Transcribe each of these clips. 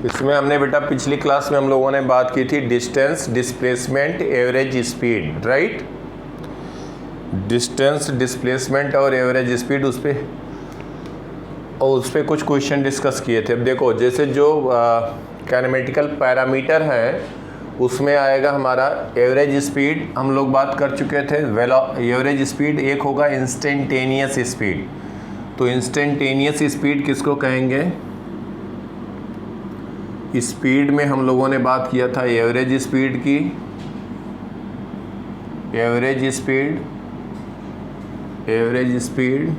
इसमें हमने बेटा पिछली क्लास में हम लोगों ने बात की थी distance, displacement, average speed, right. Distance, displacement और एवरेज स्पीड उस पर कुछ क्वेश्चन डिस्कस किए थे। अब देखो, जैसे जो काइनेमेटिकल पैरामीटर है उसमें आएगा हमारा एवरेज स्पीड, हम लोग बात कर चुके थे। एवरेज स्पीड एक होगा इंस्टेंटेनियस स्पीड। तो इंस्टेंटेनियस स्पीड किसको कहेंगे? स्पीड में हम लोगों ने बात किया था एवरेज स्पीड की, एवरेज स्पीड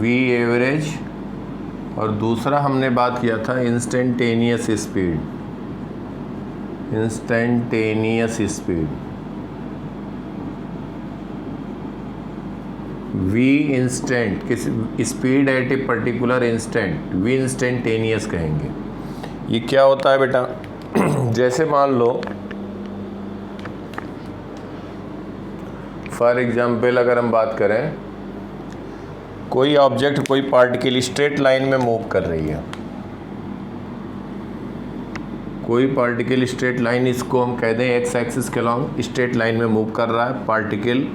वी एवरेज, और दूसरा हमने बात किया था instantaneous speed, instantaneous speed v instant, किस speed at a particular instant, v instantaneous कहेंगे। ये क्या होता है बेटा? जैसे मान लो फॉर एग्जाम्पल अगर हम बात करें, कोई ऑब्जेक्ट, कोई पार्टिकल स्ट्रेट लाइन में मूव कर रही है, कोई पार्टिकल स्ट्रेट लाइन, इसको हम कह दें एक्स एक्सिस के अलॉन्ग स्ट्रेट लाइन में मूव कर रहा है। पार्टिकल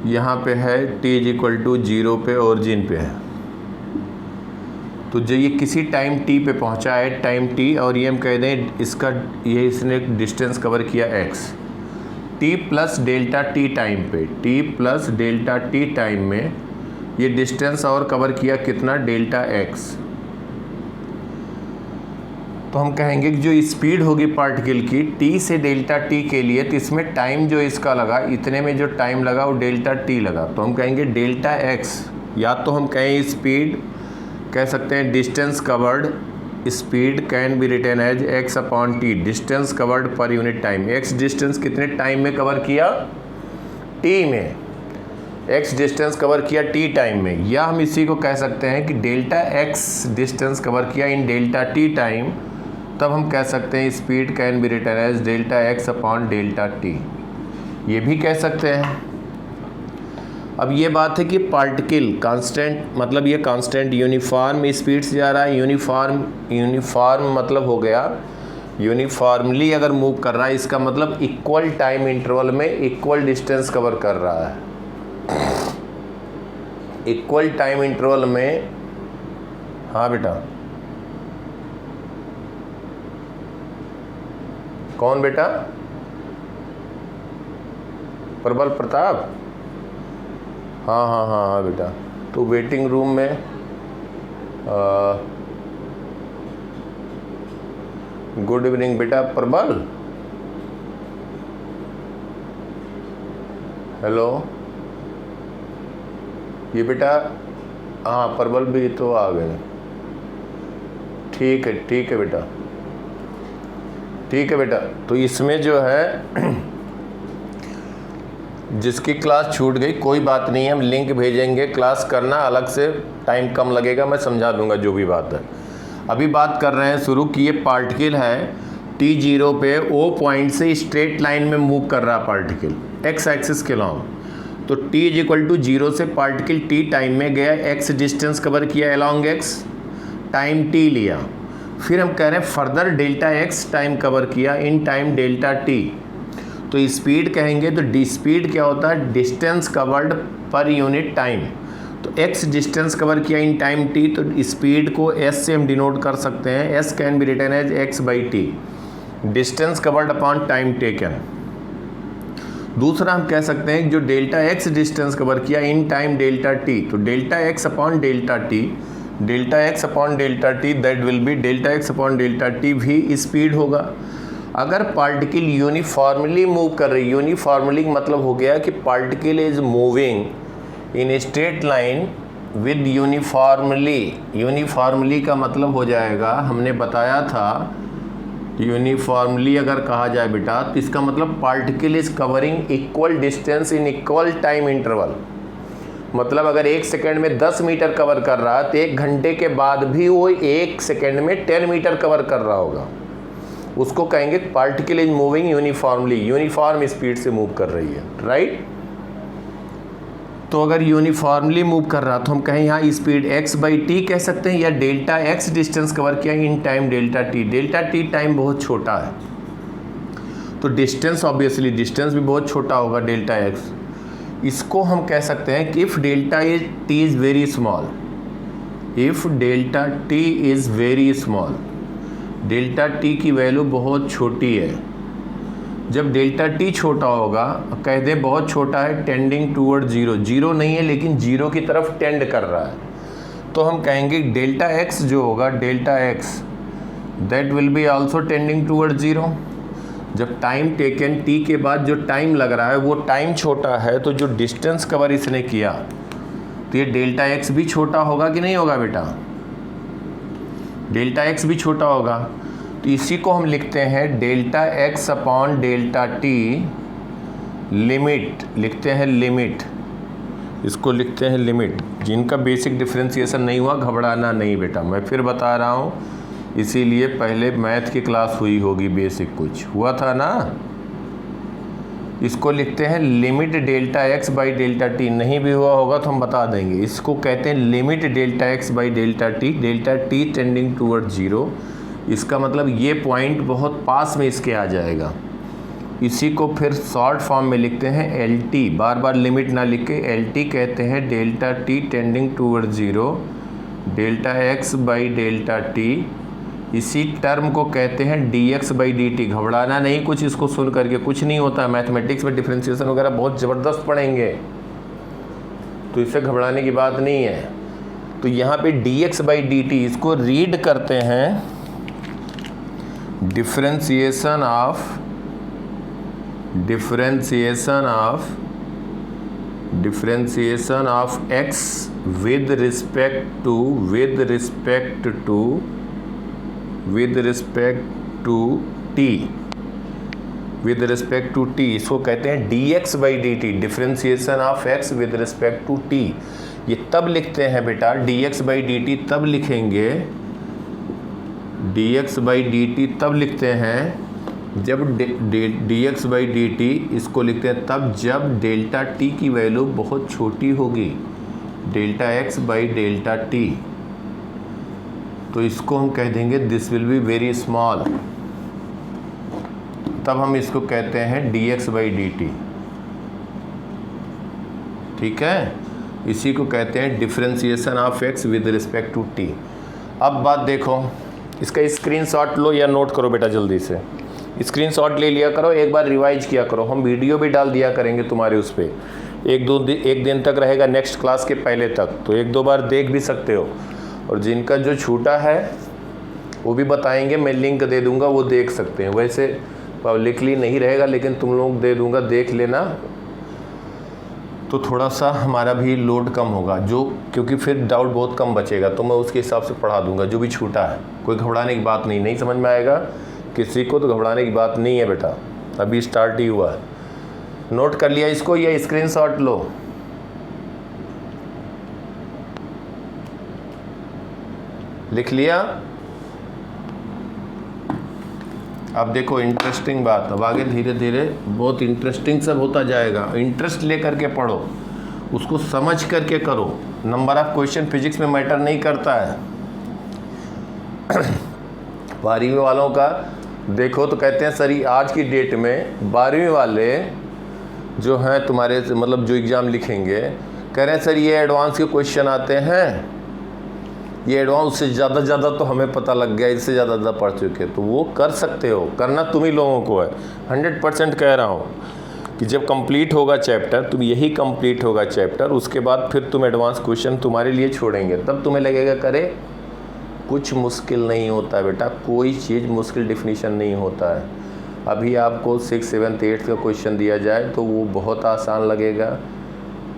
यहाँ पे है t=0 पे ओरिजिन पे है। तो जब ये किसी टाइम t पे पहुँचा है, टाइम t, और ये हम कह दें इसका, ये इसने डिस्टेंस कवर किया x, t plus delta t time पे, t plus delta t time में ये डिस्टेंस और कवर किया कितना? Delta x। तो हम कहेंगे कि जो स्पीड होगी पार्टिकल की t से डेल्टा t के लिए, तो इसमें टाइम जो इसका लगा, इतने में जो टाइम लगा वो डेल्टा t लगा, तो हम कहेंगे डेल्टा x। या तो हम कहें स्पीड, कह सकते हैं distance covered, speed can be written as x upon t, distance covered per unit time. x distance कितने टाइम में कवर किया? t में। x डिस्टेंस कवर किया t टाइम में। या हम इसी को कह सकते हैं कि डेल्टा x डिस्टेंस कवर किया इन डेल्टा t टाइम, तब हम कह सकते हैं speed can be written as delta x upon delta t। ये भी कह सकते हैं। अब ये बात है कि पार्टिकल कांस्टेंट, मतलब ये कांस्टेंट यूनिफॉर्म स्पीड से जा रहा है। यूनिफॉर्म मतलब हो गया यूनिफॉर्मली अगर मूव कर रहा है, इसका मतलब इक्वल टाइम इंटरवल में इक्वल डिस्टेंस कवर कर रहा है। इक्वल टाइम इंटरवल में, हाँ बेटा, कौन बेटा? प्रबल प्रताप? हाँ हाँ हाँ हाँ बेटा। तो वेटिंग रूम में गुड इवनिंग बेटा प्रबल। हेलो, ये बेटा, हाँ प्रबल भी तो आ गए। ठीक है बेटा, ठीक है बेटा। तो इसमें जो है जिसकी क्लास छूट गई कोई बात नहीं है, हम लिंक भेजेंगे, क्लास करना अलग से, टाइम कम लगेगा, मैं समझा दूंगा जो भी बात है। अभी बात कर रहे हैं शुरू की, ये पार्टिकल है t0 पे O पॉइंट से स्ट्रेट लाइन में मूव कर रहा पार्टिकल x एक्सिस के अलॉन्ग। तो t=0 से पार्टिकल t टाइम में गया, x डिस्टेंस कवर किया अलॉन्ग x, टाइम t लिया। फिर हम कह रहे हैं further delta x time cover किया इन टाइम डेल्टा t। तो स्पीड कहेंगे तो स्पीड क्या होता है? Distance covered per unit time. तो x डिस्टेंस कवर किया इन टाइम t, तो स्पीड को s से हम डिनोट कर सकते हैं। s can be written as x/t, distance covered upon time taken. दूसरा हम कह सकते हैं कि जो डेल्टा x डिस्टेंस कवर किया इन टाइम डेल्टा t, तो delta x upon delta t, delta x upon delta T, that will be delta x upon delta T भी स्पीड होगा। अगर पार्टिकल यूनिफॉर्मली मूव कर रही, यूनिफॉर्मली मतलब हो गया कि particle is moving in straight line with uniformly. Uniformly का मतलब हो जाएगा, हमने बताया था यूनिफॉर्मली अगर कहा जाए बेटा, तो इसका मतलब particle is covering equal distance in equal time interval. मतलब अगर 1 सेकेंड में 10 मीटर कवर कर रहा है, तो 1 घंटे के बाद भी वो 1 सेकेंड में 10 मीटर कवर कर रहा होगा। उसको कहेंगे particle is moving uniformly, uniform speed से मूव कर रही है, राइट। तो अगर यूनिफॉर्मली मूव कर रहा तो हम कहें यहाँ स्पीड x/t कह सकते हैं, या डेल्टा x डिस्टेंस कवर किया in time delta t time बहुत छोटा है, तो डिस्टेंस ऑब्वियसली डिस्टेंस भी बहुत छोटा होगा डेल्टा x। इसको हम कह सकते हैं कि if delta t is very small, if delta t is very small, delta t की वैल्यू बहुत छोटी है। जब डेल्टा t छोटा होगा, कह दे बहुत छोटा है, टेंडिंग टूवर्ड जीरो, जीरो नहीं है लेकिन जीरो की तरफ टेंड कर रहा है, तो हम कहेंगे डेल्टा x जो होगा, delta x that will be also tending toward zero. जब टाइम टेकन t के बाद जो टाइम लग रहा है वो टाइम छोटा है, तो जो डिस्टेंस कवर इसने किया तो ये डेल्टा x भी छोटा होगा कि नहीं होगा बेटा, डेल्टा x भी छोटा होगा। तो इसी को हम लिखते हैं delta x upon delta t, limit लिखते हैं, लिमिट इसको लिखते हैं लिमिट। जिनका बेसिक डिफरेंशिएशन नहीं हुआ घबराना नहीं बेटा, मैं फिर बता रहा हूँ, इसीलिए पहले मैथ की क्लास हुई होगी, बेसिक कुछ हुआ था ना। इसको लिखते हैं limit delta x by delta t, नहीं भी हुआ होगा तो हम बता देंगे। इसको कहते हैं limit delta x by delta t, delta t tending toward zero. इसका मतलब ये पॉइंट बहुत पास में इसके आ जाएगा। इसी को फिर शॉर्ट फॉर्म में लिखते हैं LT, बार बार लिमिट ना लिख के LT कहते हैं delta t tending toward zero, delta x by delta t। इसी टर्म को कहते हैं dx बाई dt। घबराना नहीं कुछ इसको सुन करके, कुछ नहीं होता। मैथमेटिक्स में डिफरेंशिएशन वगैरह बहुत ज़बरदस्त पढ़ेंगे, तो इससे घबराने की बात नहीं है। तो यहाँ पे dx बाई dt इसको रीड करते हैं differentiation of x with respect to t, इसको कहते हैं dx by dt, differentiation of x with respect to t। ये तब लिखते हैं बेटा, dx बाई dt तब लिखेंगे, dx बाई dt तब लिखते हैं जब dx बाई dt इसको लिखते हैं तब जब डेल्टा t की वैल्यू बहुत छोटी होगी, delta x by delta t। तो इसको हम कह देंगे this will be very small, तब हम इसको कहते हैं dx बाई dt। ठीक है, इसी को कहते हैं differentiation of x with respect to t। अब बात देखो, इसका स्क्रीनशॉट लो या नोट करो बेटा, जल्दी से स्क्रीनशॉट ले लिया करो, एक बार रिवाइज किया करो। हम वीडियो भी डाल दिया करेंगे तुम्हारे उस पर, एक दिन तक रहेगा, नेक्स्ट क्लास के पहले तक, तो एक दो बार देख भी सकते हो। और जिनका जो छूटा है वो भी बताएंगे, मैं लिंक दे दूंगा, वो देख सकते हैं। वैसे पब्लिकली नहीं रहेगा लेकिन तुम लोग दे दूंगा, देख लेना, तो थोड़ा सा हमारा भी लोड कम होगा, जो क्योंकि फिर डाउट बहुत कम बचेगा, तो मैं उसके हिसाब से पढ़ा दूंगा जो भी छूटा है। कोई घबराने की बात नहीं समझ में आएगा किसी को, तो घबराने की बात नहीं है बेटा, अभी स्टार्ट ही हुआ है। नोट कर लिया इसको या स्क्रीनशॉट लो? लिख लिया? अब देखो इंटरेस्टिंग बात, अब आगे धीरे धीरे बहुत इंटरेस्टिंग सब होता जाएगा। इंटरेस्ट लेकर के पढ़ो, उसको समझ करके करो। नंबर ऑफ क्वेश्चन फिजिक्स में मैटर नहीं करता है। 12वीं वालों का देखो तो कहते हैं सर आज की डेट में 12वीं वाले जो हैं तुम्हारे, मतलब जो एग्ज़ाम लिखेंगे, कह रहे हैं सर ये एडवांस के क्वेश्चन आते हैं, ये एडवांस से ज़्यादा तो हमें पता लग गया, इससे ज़्यादा पढ़ चुके। तो वो कर सकते हो, करना तुम ही लोगों को है। 100% कह रहा हूँ कि जब कंप्लीट होगा चैप्टर, तुम यही कंप्लीट होगा चैप्टर, उसके बाद फिर तुम एडवांस क्वेश्चन तुम्हारे लिए छोड़ेंगे, तब तुम्हें लगेगा करे कुछ मुश्किल नहीं होता है बेटा, कोई चीज़ मुश्किल डिफिनीशन नहीं होता है। अभी आपको 6, 7, 8 का क्वेश्चन दिया जाए तो वो बहुत आसान लगेगा,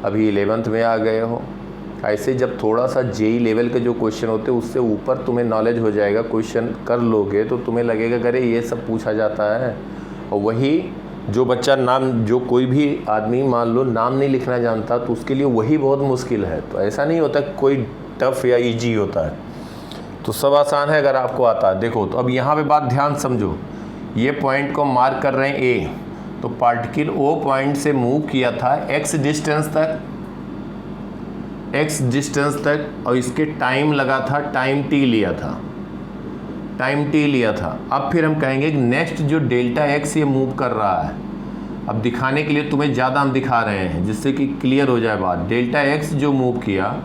अभी 11th में आ गए हो। ऐसे जब थोड़ा सा जेई लेवल के जो क्वेश्चन होते हैं उससे ऊपर तुम्हें नॉलेज हो जाएगा, क्वेश्चन कर लोगे तो तुम्हें लगेगा करे ये सब पूछा जाता है। और वही जो बच्चा नाम, जो कोई भी आदमी मान लो नाम नहीं लिखना जानता, तो उसके लिए वही बहुत मुश्किल है। तो ऐसा नहीं होता कोई टफ या ईजी होता है, तो सब आसान है अगर आपको आता है। देखो तो अब यहाँ पे बात ध्यान समझो, ये पॉइंट को मार्क कर रहे हैं ए, तो पार्टिकल ओ पॉइंट से मूव किया था x डिस्टेंस तक, x डिस्टेंस तक, और इसके टाइम लगा था, टाइम t लिया था, अब फिर हम कहेंगे कि नेक्स्ट जो डेल्टा x ये मूव कर रहा है, अब दिखाने के लिए तुम्हें ज़्यादा हम दिखा रहे हैं जिससे कि क्लियर हो जाए बात। डेल्टा x जो मूव किया,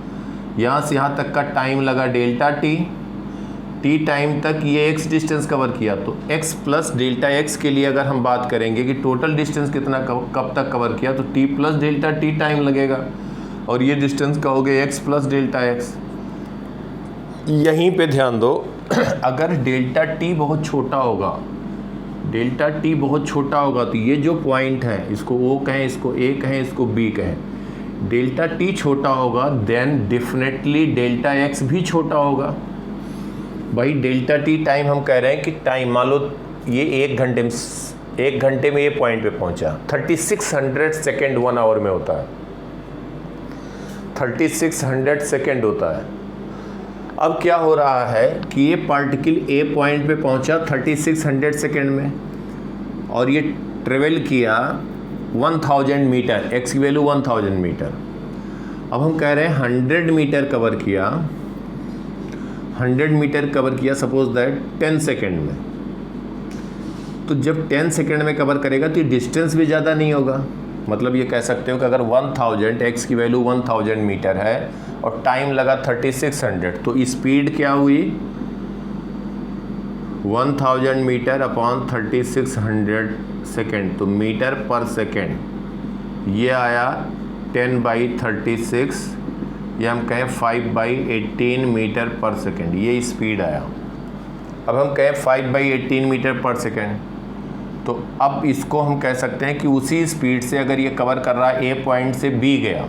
यहाँ से यहाँ तक का टाइम लगा डेल्टा t टाइम तक ये x डिस्टेंस कवर किया, तो x प्लस डेल्टा x के लिए अगर हम बात करेंगे कि टोटल डिस्टेंस कितना कब तक कवर किया, तो t plus delta t time लगेगा, और ये डिस्टेंस कहोगे x प्लस डेल्टा x। यहीं पे ध्यान दो, अगर डेल्टा t बहुत छोटा होगा, तो ये जो पॉइंट है, इसको O कहें, इसको A कहें, इसको B कहें, डेल्टा t छोटा होगा, देन डेफिनेटली डेल्टा x भी छोटा होगा। भाई डेल्टा t टाइम हम कह रहे हैं कि टाइम, मान लो ये 1 घंटे में ये पॉइंट पे पहुंचा, 3600 सेकेंड 1 आवर में होता है, 3600 सेकेंड होता है। अब क्या हो रहा है कि ये पार्टिकल ए पॉइंट पे पहुंचा 3600 सेकेंड में, और ये ट्रेवल किया 1000 मीटर, एक्स की वैल्यू 1000 मीटर। अब हम कह रहे हैं 100 मीटर कवर किया, 100 मीटर कवर किया सपोज दैट 10 सेकेंड में। तो जब 10 सेकेंड में कवर करेगा तो ये डिस्टेंस भी ज़्यादा नहीं होगा, मतलब ये कह सकते हो कि अगर 1000, एक्स की वैल्यू 1000 मीटर है और टाइम लगा 3600, तो स्पीड क्या हुई 1000 मीटर अपॉन 3600 सेकेंड, तो मीटर पर सेकेंड ये आया 10/36, या हम कहें 5/18 मीटर पर सेकेंड, ये स्पीड आया। अब हम कहें 5/18 मीटर पर सेकेंड, तो अब इसको हम कह सकते हैं कि उसी स्पीड से अगर ये कवर कर रहा है ए पॉइंट से बी गया,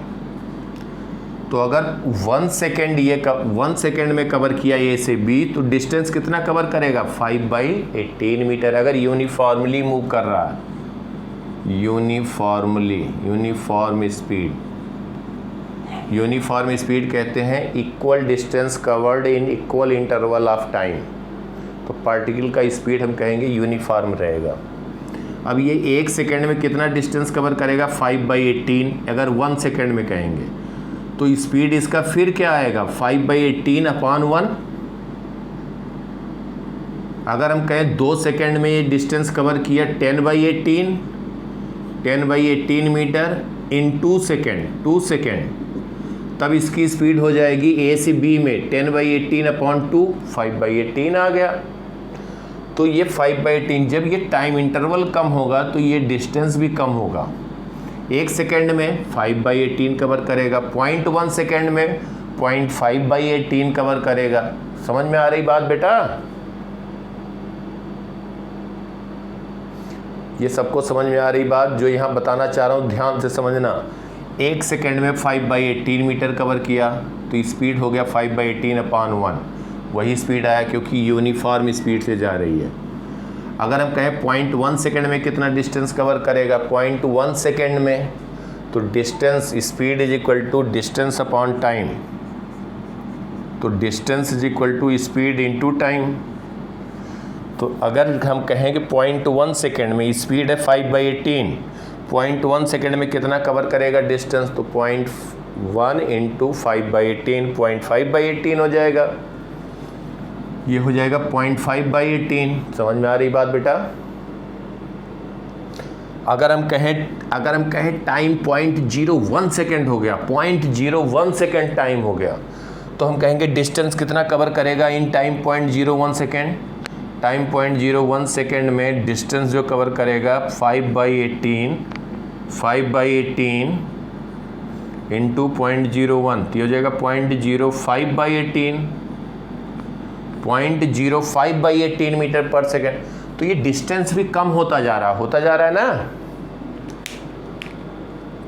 तो अगर 1 सेकेंड में कवर किया ए से बी, तो डिस्टेंस कितना कवर करेगा 5/18 मीटर, अगर यूनिफॉर्मली मूव कर रहा है, यूनिफॉर्म स्पीड कहते हैं equal distance covered in equal interval of time. तो पार्टिकल का स्पीड हम कहेंगे यूनिफॉर्म रहेगा। अब ये 1 सेकेंड में कितना डिस्टेंस कवर करेगा 5/18, अगर 1 सेकेंड में कहेंगे तो स्पीड इसका फिर क्या आएगा 5/18 अपॉन 1। अगर हम कहें 2 सेकेंड में ये डिस्टेंस कवर किया 10/18 मीटर इन 2 सेकेंड, तब इसकी स्पीड हो जाएगी ए से बी में 10/18 अपॉन 2, 5/18 आ गया। तो ये 5/18, जब ये टाइम इंटरवल कम होगा तो ये डिस्टेंस भी कम होगा। 1 सेकेंड में 5/18 कवर करेगा, 0.1 सेकेंड में 0.5/18 कवर करेगा। समझ में आ रही बात बेटा? ये सबको समझ में आ रही बात जो यहाँ बताना चाह रहा हूँ, ध्यान से समझना। 1 सेकेंड में 5/18 मीटर कवर किया तो स्पीड हो गया 5/18 अपॉन 1, वही स्पीड आया क्योंकि यूनिफॉर्म स्पीड से जा रही है। अगर हम कहें 0.1 सेकेंड में कितना डिस्टेंस कवर करेगा 0.1 सेकेंड में, तो distance speed is equal to distance upon time, तो distance is equal to speed into time. तो अगर हम कहें कि 0.1 सेकेंड में स्पीड है 5/18, 0.1 सेकेंड में कितना कवर करेगा डिस्टेंस, तो 0.1 इंटू 5/18, 0.5/18 हो जाएगा। ये हो जाएगा 0.5/18। समझ में आ रही बात बेटा? अगर हम कहें टाइम 0.01 सेकेंड हो गया, 0.01 सेकेंड टाइम हो गया, तो हम कहेंगे डिस्टेंस कितना कवर करेगा in time 0.01 second. Time 0.01 second में डिस्टेंस जो कवर करेगा 5/18 इंटू 0.01, तो हो जाएगा 0.05/18, 0.05/18 मीटर पर सेकेंड। तो ये डिस्टेंस भी कम होता जा रहा है ना।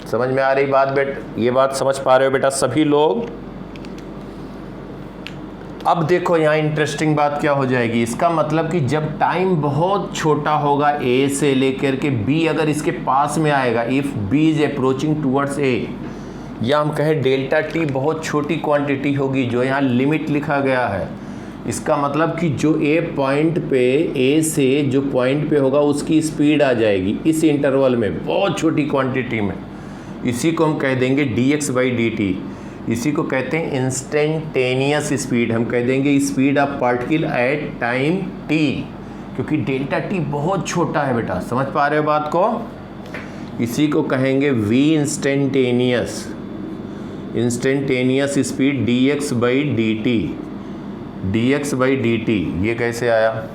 समझ में आ रही बात बेटा? ये बात समझ पा रहे हो बेटा सभी लोग? अब देखो यहाँ इंटरेस्टिंग बात क्या हो जाएगी। इसका मतलब कि जब टाइम बहुत छोटा होगा ए से लेकर के बी अगर इसके पास में आएगा, if b is approaching towards a, या हम कहें डेल्टा टी बहुत छोटी क्वांटिटी होगी जो यहाँ लिमिट लिखा गया है, इसका मतलब कि जो ए पॉइंट पे ए से जो पॉइंट पे होगा उसकी स्पीड आ जाएगी इस इंटरवल में बहुत छोटी क्वांटिटी में। इसी को हम कह देंगे dx/dt। इसी को कहते हैं इंस्टेंटेनियस स्पीड। हम कह देंगे speed of particle at time T, क्योंकि डेल्टा टी बहुत छोटा है बेटा, समझ पा रहे हो बात को। इसी को कहेंगे v instantaneous, instantaneous speed dx by d t, dx by d t. ये कैसे आया?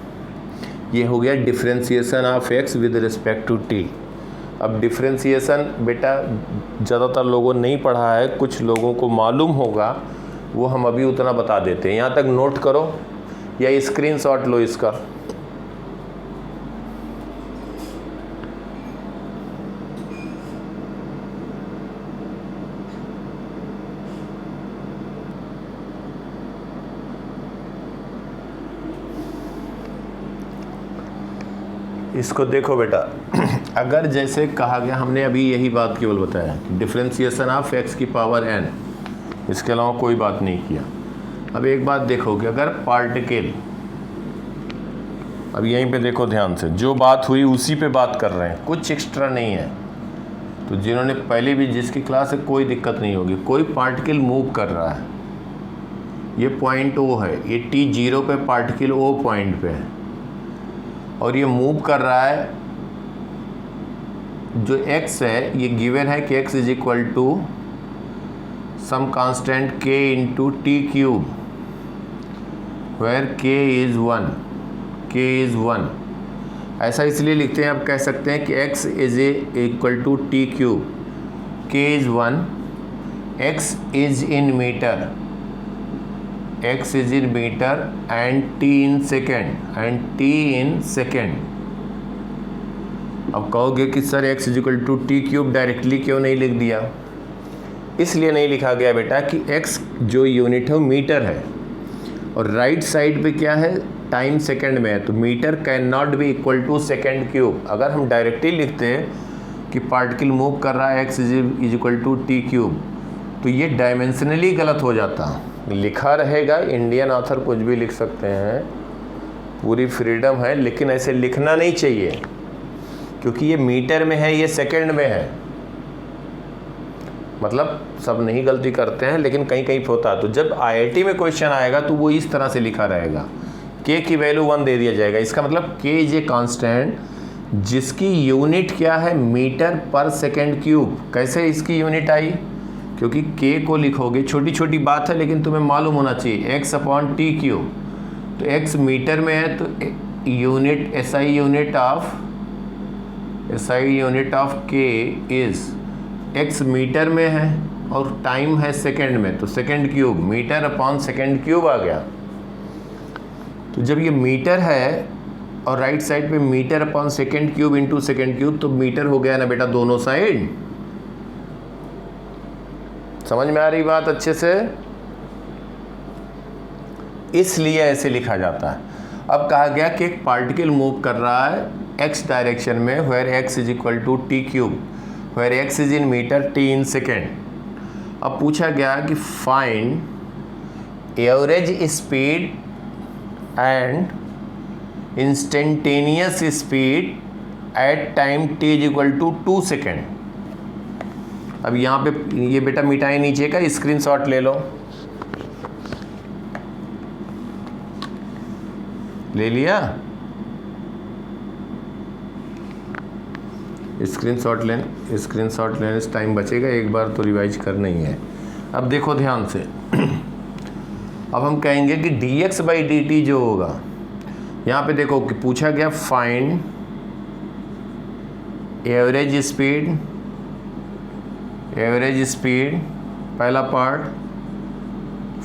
ये हो गया differentiation of x with respect to t। अब डिफ्रेंसिएशन बेटा ज़्यादातर लोगों ने नहीं पढ़ा है, कुछ लोगों को मालूम होगा, वो हम अभी उतना बता देते हैं। यहाँ तक नोट करो या स्क्रीनशॉट लो इसका। इसको देखो बेटा, अगर जैसे कहा गया, हमने अभी यही बात केवल बताया डिफ्रेंसिएशन ऑफ x की पावर n, इसके अलावा कोई बात नहीं किया। अब एक बात देखो कि अगर पार्टिकल, अब यहीं पे देखो ध्यान से, जो बात हुई उसी पे बात कर रहे हैं, कुछ एक्स्ट्रा नहीं है। तो जिन्होंने पहले भी जिसकी क्लास है कोई दिक्कत नहीं होगी। कोई पार्टिकल मूव कर रहा है, ये पॉइंट O है, ये t0 पे पार्टिकल O पॉइंट पे है और ये मूव कर रहा है। जो x है ये गिवन है कि x is equal to some constant k into t cube, where k is 1, k is 1। ऐसा इसलिए लिखते हैं, आप कह सकते हैं कि x is equal to t cube, k is 1, x is in metre, x is in meter and t in second and t in second। अब कहोगे कि sir x is equal to t cube directly क्यों नहीं लिख दिया? इसलिए नहीं लिखा गया बेटा कि x जो यूनिट है मीटर है और राइट साइड पे क्या है, टाइम सेकंड में है, तो metre can not be equal to second cube. अगर हम डायरेक्टली लिखते हैं कि पार्टिकल मूव कर रहा है x is equal to t cube, तो ये डायमेंशनली गलत हो जाता। लिखा रहेगा, इंडियन ऑथर कुछ भी लिख सकते हैं, पूरी फ्रीडम है, लेकिन ऐसे लिखना नहीं चाहिए क्योंकि ये मीटर में है, ये सेकंड में है। मतलब सब नहीं गलती करते हैं, लेकिन कहीं कहीं होता है। तो जब IIT में क्वेश्चन आएगा तो वो इस तरह से लिखा रहेगा, k की वैल्यू 1 दे दिया जाएगा। इसका मतलब k इज ए कांस्टेंट जिसकी यूनिट क्या है, मीटर पर सेकेंड क्यूब। कैसे इसकी यूनिट आई? क्योंकि k को लिखोगे, छोटी छोटी बात है लेकिन तुम्हें मालूम होना चाहिए, x अपॉन टी क्यूब। तो x मीटर में है तो unit SI unit of k is x metre में है और टाइम है सेकंड में, तो second cube, metre upon second cube आ गया। तो जब ये मीटर है और राइट साइड पे metre upon second cube into second cube, तो मीटर हो गया ना बेटा दोनों साइड। समझ में आ रही बात अच्छे से? इसलिए ऐसे लिखा जाता है। अब कहा गया कि एक पार्टिकल मूव कर रहा है x डायरेक्शन में, where x is equal to t cube, where x is in metre, t in second. अब पूछा गया कि find average speed and instantaneous speed at time t is equal to 2 second. अब यहाँ पे ये बेटा मिटाए नीचे का, स्क्रीनशॉट ले लो, ले लिया? स्क्रीनशॉट लेने से टाइम बचेगा, एक बार तो रिवाइज करना ही है। अब देखो ध्यान से, अब हम कहेंगे कि dx बाई डी टी जो होगा, यहाँ पे देखो कि पूछा गया फाइंड एवरेज स्पीड, पहला part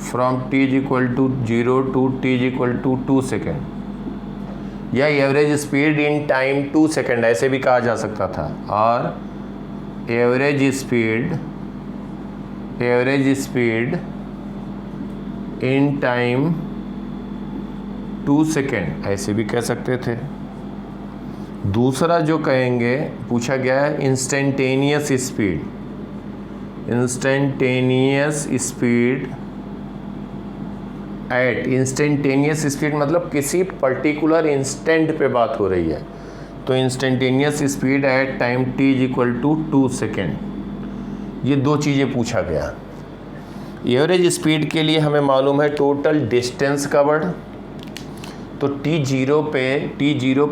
from t is equal to 0 to t is equal to 2 second, या average speed in time 2 second, ऐसे भी कहा जा सकता था। और average speed in time 2 second, ऐसे भी कह सकते थे। दूसरा जो कहेंगे, पूछा गया है instantaneous speed eight, instantaneous speed मतलब किसी पर्टिकुलर इंस्टेंट पे बात हो रही है, तो instantaneous speed at time t is equal to 2 second. ये दो चीज़ें पूछा गया। एवरेज स्पीड के लिए हमें मालूम है टोटल डिस्टेंस कवर्ड, तो T0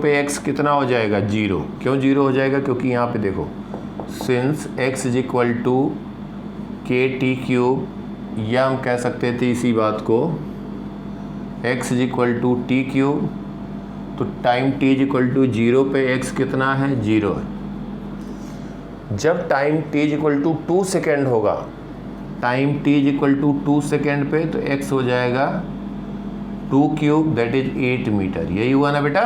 पे x कितना हो जाएगा 0। क्यों 0 हो जाएगा? क्योंकि यहाँ पे देखो since x is equal to KT³, या हम कह सकते थे इसी बात को x is equal to T³, तो time t is equal to 0 पे x कितना है 0 है। जब time t is equal to 2 second होगा, time t is equal to 2 second पे, तो x हो जाएगा 2³ दैट इज 8 मीटर। यही हुआ ना बेटा?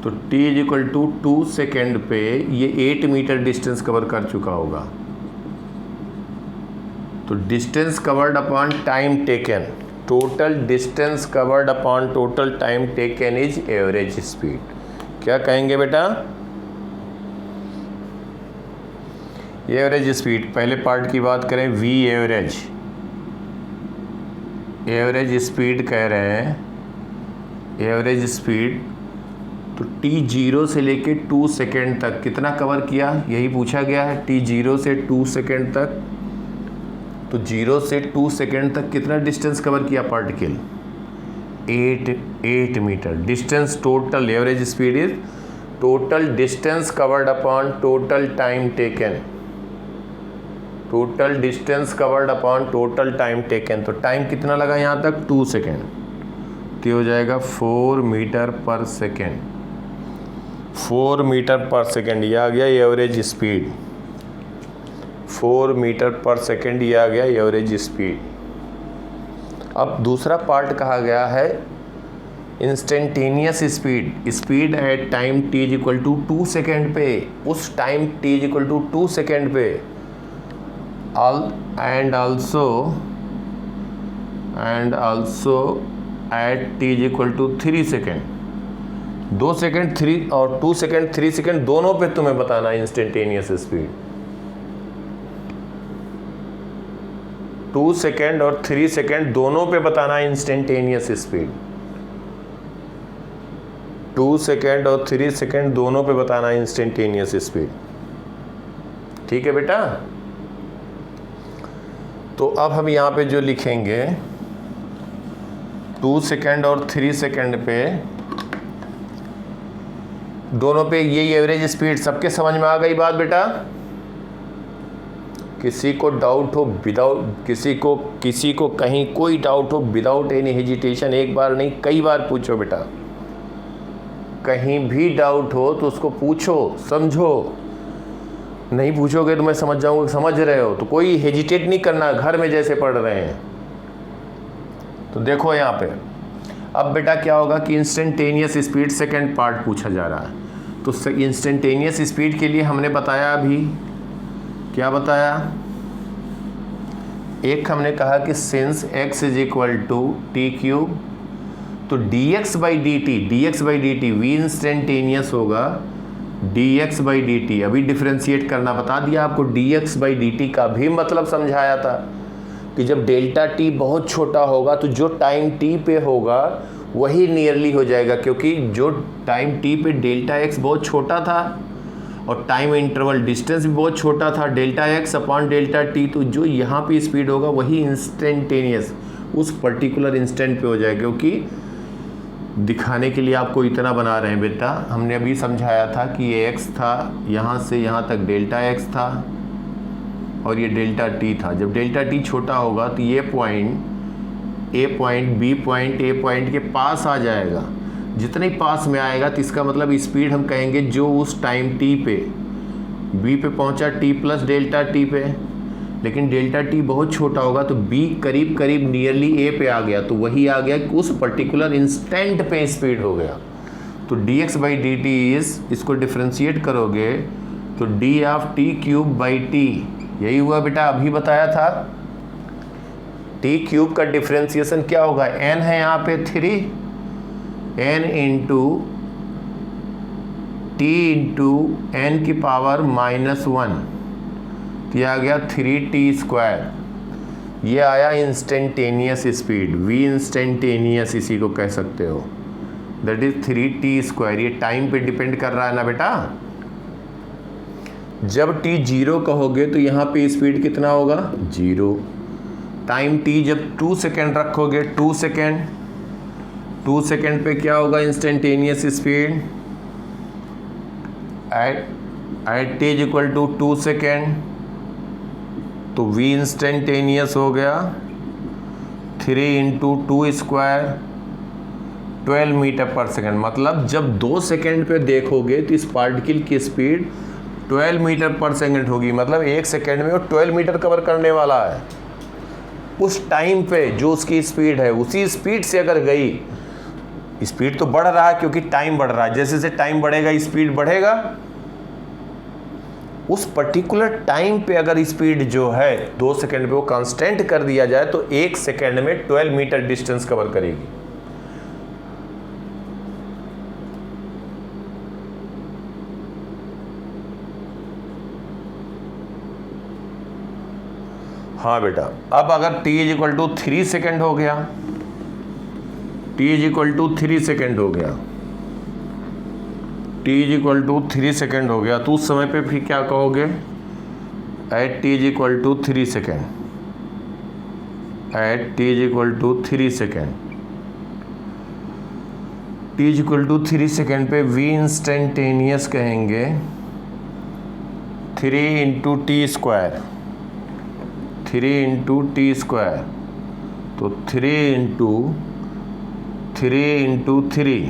तो t is equal to 2 second पे ये 8 मीटर डिस्टेंस कवर कर चुका होगा। तो distance covered upon time taken, total distance covered upon total time taken is average speed. क्या कहेंगे बेटा? एवरेज स्पीड, पहले पार्ट की बात करें, वी एवरेज स्पीड कह रहे हैं, एवरेज स्पीड। तो T0 से लेके 2 सेकेंड तक कितना कवर किया, यही पूछा गया है। T0 से 2 सेकेंड तक, तो 0 से 2 सेकेंड तक कितना डिस्टेंस कवर किया particle? 8 metre. Distance total, average speed is total distance covered upon total time taken, total distance covered upon total time taken. तो टाइम कितना लगा यहाँ तक? 2 सेकेंड, तो हो जाएगा 4 metre per second. 4 metre per second ये आ गया average speed. 4 metre per second ये आ गया एवरेज स्पीड। अब दूसरा पार्ट कहा गया है instantaneous speed, speed at time t is equal to 2 second पे, उस time t is equal to 2 second पे, and also at t is equal to 3 second. 2 second 3 और 2 सेकेंड 3 सेकेंड दोनों पे तुम्हें बताना है इंस्टेंटेनियस स्पीड। 2 सेकेंड और 3 सेकेंड दोनों पे बताना है इंस्टेंटेनियस स्पीड। 2 सेकेंड और 3 सेकेंड दोनों पे बताना है इंस्टेंटेनियस स्पीड। ठीक है बेटा? तो अब हम यहाँ पे जो लिखेंगे 2 सेकेंड और 3 सेकेंड पे दोनों पे यही एवरेज स्पीड। सबके समझ में आ गई बात बेटा? किसी को डाउट हो विदाउट, किसी को कहीं कोई डाउट हो विदाउट एनी हेजिटेशन, एक बार नहीं कई बार पूछो बेटा। कहीं भी डाउट हो तो उसको पूछो, समझो। नहीं पूछोगे तो मैं समझ जाऊंगा समझ रहे हो, तो कोई हेजिटेट नहीं करना, घर में जैसे पढ़ रहे हैं। तो देखो यहाँ पे अब बेटा क्या होगा कि इंस्टेंटेनियस स्पीड सेकेंड पार्ट पूछा जा रहा है। तो इंस्टेंटेनियस स्पीड के लिए हमने बताया, अभी क्या बताया? एक हमने कहा कि since x is equal to T³, तो dx by dt v instantaneous होगा dx बाई dt। अभी डिफ्रेंशिएट करना बता दिया आपको। dx बाई dt का भी मतलब समझाया था कि जब डेल्टा t बहुत छोटा होगा तो जो टाइम t पे होगा वही नियरली हो जाएगा, क्योंकि जो टाइम t पे डेल्टा x बहुत छोटा था और टाइम इंटरवल डिस्टेंस भी बहुत छोटा था, delta x upon delta t, तो जो यहाँ पे स्पीड होगा वही इंस्टेंटेनियस उस पर्टिकुलर इंस्टेंट पे हो जाएगा। क्योंकि दिखाने के लिए आपको इतना बना रहे हैं बेटा, हमने अभी समझाया था कि ये x था, यहाँ से यहाँ तक डेल्टा x था और ये डेल्टा t था। जब डेल्टा t छोटा होगा तो ये point A point B point A point के पास आ जाएगा। जितने पास में आएगा तो इसका मतलब स्पीड हम कहेंगे जो उस टाइम t पे B पे पहुंचा t प्लस डेल्टा t पे, लेकिन डेल्टा t बहुत छोटा होगा तो B करीब करीब नियरली A पे आ गया, तो वही आ गया कि उस पर्टिकुलर इंस्टेंट पे स्पीड हो गया। तो dx by d T is, इसको डिफ्रेंशिएट करोगे तो d of t³ by t, यही हुआ बेटा, अभी बताया था। t³ का डिफ्रेंशिएशन क्या होगा? n है यहाँ पे 3, n into t into n की पावर -1, तो यह आ गया 3t²। ये आया इंस्टेंटेनियस स्पीड, v इंस्टेंटेनियस इसी को कह सकते हो, दैट इज 3t²। ये टाइम पे डिपेंड कर रहा है ना बेटा। जब t 0 कहोगे तो यहाँ पे स्पीड कितना होगा 0। टाइम t जब 2 सेकेंड रखोगे 2 सेकेंड पे क्या होगा instantaneous speed at t equal to 2 second, तो v इंस्टेंटेनियस हो गया 3 into 2 square 12 metre per second. मतलब जब 2 सेकेंड पे देखोगे तो इस पार्टिकल की स्पीड 12 मीटर पर सेकेंड होगी। मतलब 1 सेकेंड में वो 12 मीटर कवर करने वाला है। उस टाइम पे जो उसकी स्पीड है उसी स्पीड से अगर गई, स्पीड तो बढ़ रहा है क्योंकि टाइम बढ़ रहा है, जैसे जैसे टाइम बढ़ेगा स्पीड बढ़ेगा। उस पर्टिकुलर टाइम पे अगर स्पीड जो है 2 सेकेंड पे वो कांस्टेंट कर दिया जाए तो 1 सेकेंड में 12 मीटर डिस्टेंस कवर करेगी। हाँ बेटा, अब अगर t इक्वल टू 3 सेकेंड हो गया, t इक्वल टू 3 सेकेंड हो गया, t इक्वल टू 3 सेकेंड हो गया, तो उस समय पे फिर क्या कहोगे at t equal to 3 second, at t equal to 3 second, t equal to 3 second पे v इंस्टेंटेनियस कहेंगे 3 into t square, 3 into t square, तो 3 इंटू 3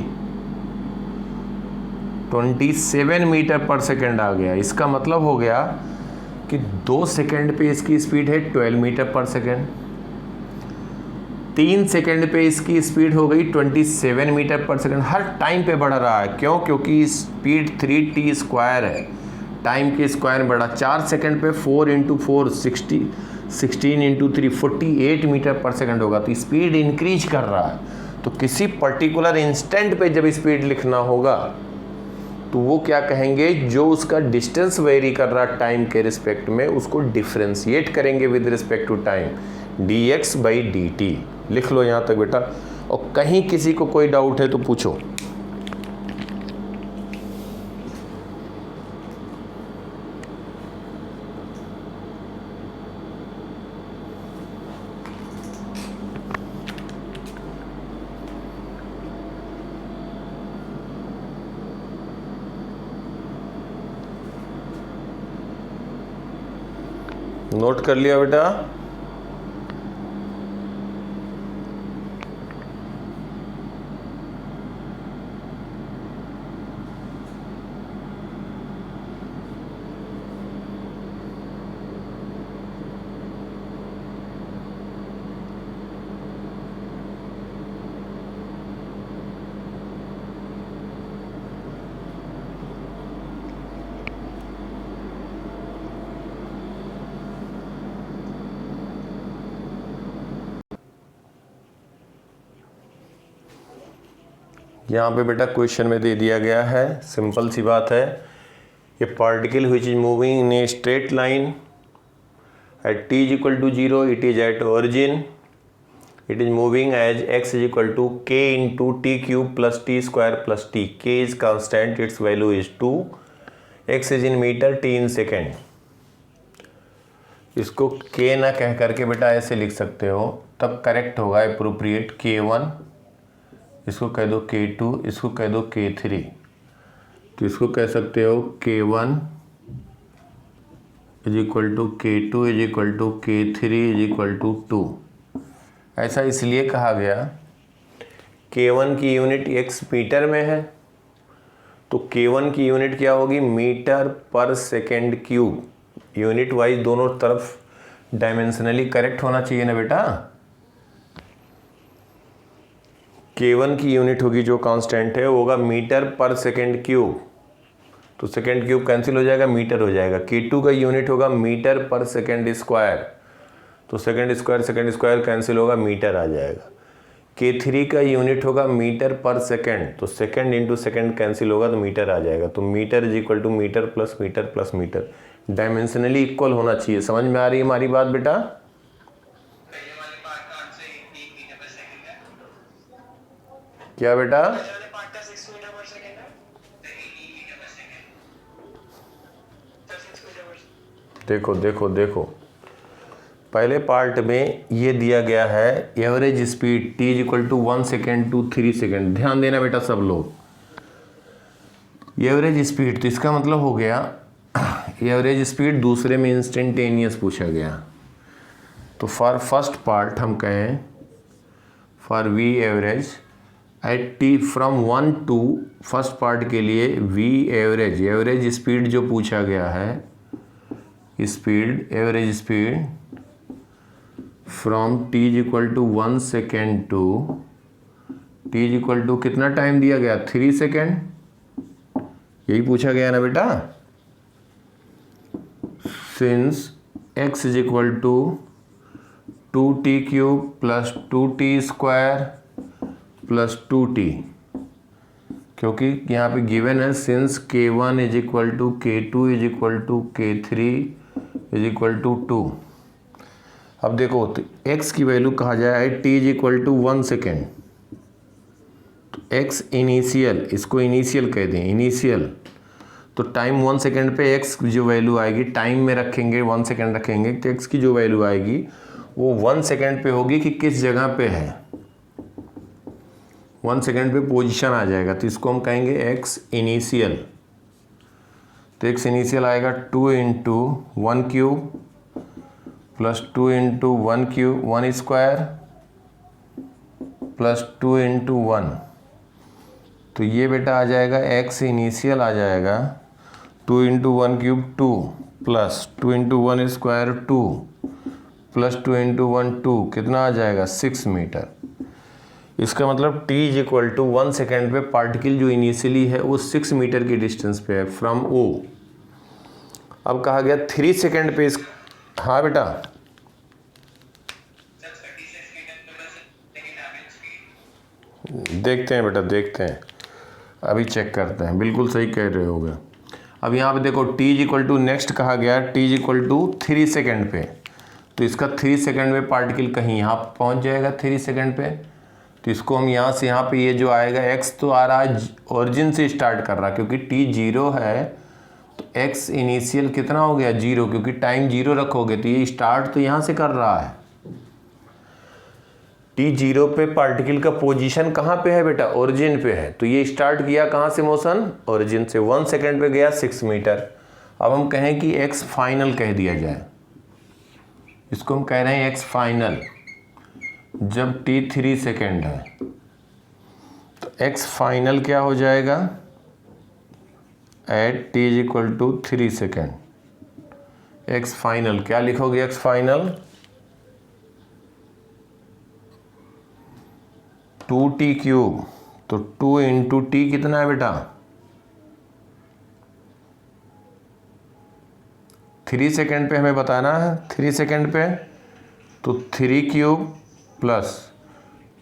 27 मीटर पर सेकेंड आ गया। इसका मतलब हो गया कि 2 सेकेंड पे इसकी स्पीड है 12 मीटर पर सेकेंड, 3 सेकेंड पे इसकी स्पीड हो गई 27 मीटर पर सेकेंड। हर टाइम पे बढ़ रहा है, क्यों? क्योंकि स्पीड 3t स्क्वायर है, टाइम के स्क्वायर में बढ़ा। 4 सेकेंड पे 4 into 4 60, 16 into 3 48 metre per second होगा। तो स्पीड इंक्रीज कर रहा है। तो किसी पर्टिकुलर इंस्टेंट पे जब स्पीड लिखना होगा तो वो क्या कहेंगे, जो उसका डिस्टेंस वेरी कर रहा है टाइम के रिस्पेक्ट में, उसको डिफ्रेंशिएट करेंगे with respect to time, dx by dt। लिख लो यहाँ तक बेटा, और कहीं किसी को कोई डाउट है तो पूछो। नोट कर लिया बेटा? यहाँ पे बेटा क्वेश्चन में दे दिया गया है, सिंपल सी बात है। ये particle which is moving in a straight line at t is equal to 0, it is at origin, it is moving as x is equal to k into t cube plus t square plus t. k is constant, its value is 2, x is in metre, t in second. इसको k ना कह करके बेटा ऐसे लिख सकते हो, तब करेक्ट होगा अप्रोप्रिएट। k1 इसको कह दो k2, इसको कह दो k3। तो इसको कह सकते हो k1 is equal to k2 is equal to k3 is equal to 2। ऐसा इसलिए कहा गया, k1 की यूनिट x मीटर में है, तो k1 की यूनिट क्या होगी, metre per second cube. Unit wise दोनों तरफ डायमेंशनली करेक्ट होना चाहिए ना बेटा। k1 की यूनिट होगी जो कांस्टेंट है, वो होगा मीटर पर सेकेंड क्यूब, तो सेकेंड क्यूब कैंसिल हो जाएगा, मीटर हो जाएगा। k2 का यूनिट होगा मीटर पर सेकेंड स्क्वायर, तो सेकेंड स्क्वायर कैंसिल होगा, मीटर आ जाएगा। k3 का यूनिट होगा मीटर पर सेकेंड, तो सेकेंड इंटू सेकेंड कैंसिल होगा तो मीटर आ जाएगा। तो metre is equal to metre plus metre plus metre, dimensionally equal होना चाहिए। समझ में आ रही है हमारी बात बेटा? क्या बेटा? देखो देखो देखो, पहले पार्ट में ये दिया गया है average speed t equal to 1 second to 3 second. ध्यान देना बेटा सब लोग, एवरेज स्पीड तो इसका मतलब हो गया एवरेज स्पीड, दूसरे में इंस्टेंटेनियस पूछा गया। तो फॉर फर्स्ट पार्ट हम कहें for v average at t from 1 to, first part के लिए v एवरेज, एवरेज स्पीड जो पूछा गया है, speed average speed from t equal to 1 second to t equal to कितना टाइम दिया गया 3 सेकेंड, यही पूछा गया ना बेटा। Since x is equal to 2t cube plus 2t square plus 2t, क्योंकि यहाँ पे गिवन है since k1 is equal to k2 is equal to k3 is equal to 2। अब देखो तो x की वैल्यू कहा जाए t is equal to 1 second, तो x इनिशियल, इसको इनिशियल कहते हैं, इनिशियल। तो टाइम 1 सेकेंड पे x जो वैल्यू आएगी, टाइम में रखेंगे 1 सेकेंड रखेंगे, तो x की जो वैल्यू आएगी वो 1 सेकेंड पे होगी कि किस जगह पे है, 1 सेकेंड पे पोजीशन आ जाएगा, तो इसको हम कहेंगे x इनिशियल। तो x इनिशियल आएगा 2 into 1 cube plus 2 into 1 cube 1 square plus 2 into 1। तो ये बेटा आ जाएगा x इनिशियल आ जाएगा 2 into 1 cube 2 plus 2 into 1 square 2 plus 2 into 1 2, कितना आ जाएगा 6 मीटर। इसका मतलब t is equal to 1 second पे पार्टिकल जो इनिशियली है वो 6 मीटर की डिस्टेंस पे है फ्रॉम O। अब कहा गया 3 सेकेंड पे इस, हाँ बेटा देखते हैं बेटा देखते हैं, अभी चेक करते हैं, बिल्कुल सही कह रहे होगे। अब यहाँ पे देखो t is equal to next कहा गया t is equal to 3 second पे, तो इसका 3 सेकेंड में पार्टिकल कहीं यहाँ पहुँच जाएगा 3 सेकेंड पे। तो इसको हम यहाँ से यहाँ पे ये जो आएगा x तो आ रहा है ओरिजिन से स्टार्ट कर रहा है, क्योंकि t 0 है तो x इनिशियल कितना हो गया 0, क्योंकि टाइम 0 रखोगे तो ये स्टार्ट तो यहाँ से कर रहा है। t 0 पे पार्टिकल का पोजीशन कहाँ पे है बेटा, ओरिजिन पे है, तो ये स्टार्ट किया कहाँ से मोशन, ओरिजिन से, 1 सेकेंड पे गया 6 मीटर। अब हम कहें कि x फाइनल कह दिया जाए, इसको हम कह रहे हैं x फाइनल जब t 3 सेकेंड है, तो x फाइनल क्या हो जाएगा at t is equal to 3 second. x final क्या लिखोगे, x फाइनल 2t क्यूब, तो 2 इंटू टी कितना है बेटा 3 सेकेंड पे हमें बताना है, 3 सेकेंड पे, तो 3 cube plus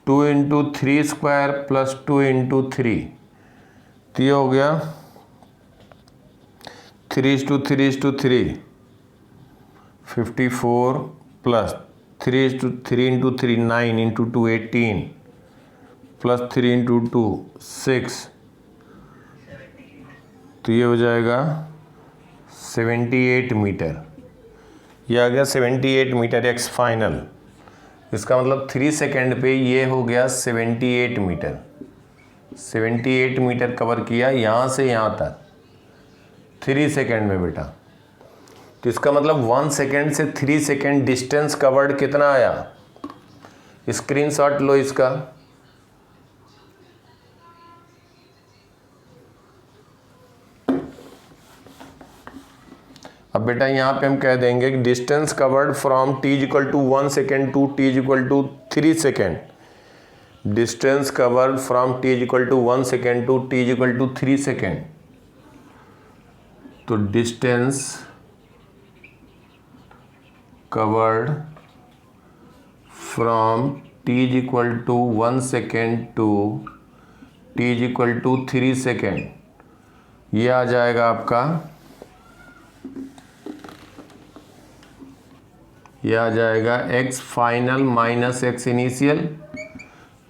2 into 3 square plus 2 into 3, तो ये हो गया 3:3:3 54 plus 3:3 into 3 9 into 2 18 plus 3 into 2 6, तो ये हो जाएगा 78 मीटर। ये आ गया 78 मीटर x फाइनल। इसका मतलब 3 सेकेंड पे ये हो गया 78 मीटर, 78 मीटर कवर किया यहाँ से यहाँ तक 3 सेकेंड में बेटा। तो इसका मतलब 1 सेकेंड से 3 सेकेंड डिस्टेंस कवर्ड कितना आया, स्क्रीनशॉट लो इसका। अब बेटा यहाँ पे हम कह देंगे कि distance covered from t equal to 1 second to t equal to 3 second, distance covered from t equal to 1 second to t equal to 3 second. तो distance covered from t equal to 1 second to t equal to 3 second, ये आ जाएगा आपका, ये आ जाएगा x final minus x initial.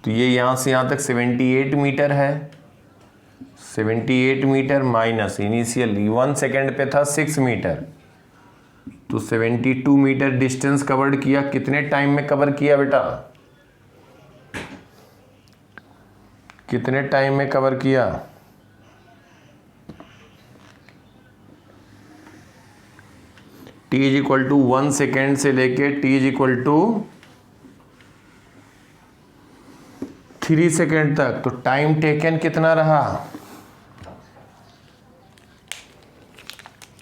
तो ये यहाँ से यहाँ तक 78 मीटर है, 78 मीटर माइनस इनिशियल 1 सेकेंड पे था 6 मीटर, तो 72 मीटर डिस्टेंस कवर्ड किया, कितने टाइम में कवर किया बेटा? कितने टाइम में कवर किया? t is equal to 1 second से लेके t is equal to 3 second तक। तो टाइम टेकन कितना रहा?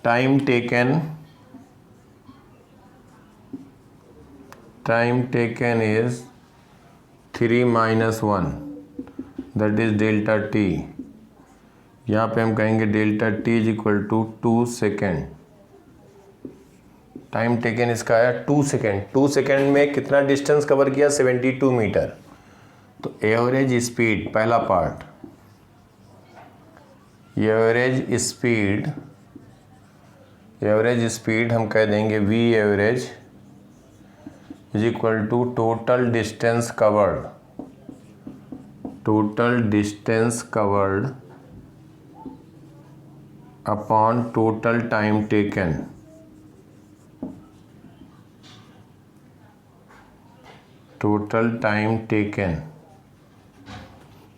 Time taken is 3 - 1, that is delta t। यहाँ पे हम कहेंगे delta t is equal to 2 second. Time taken इसका आया 2 सेकेंड। 2 सेकेंड में कितना डिस्टेंस कवर किया? 72 मीटर। तो एवरेज स्पीड, पहला पार्ट, एवरेज स्पीड हम कह देंगे v average is equal to total distance covered upon total time taken.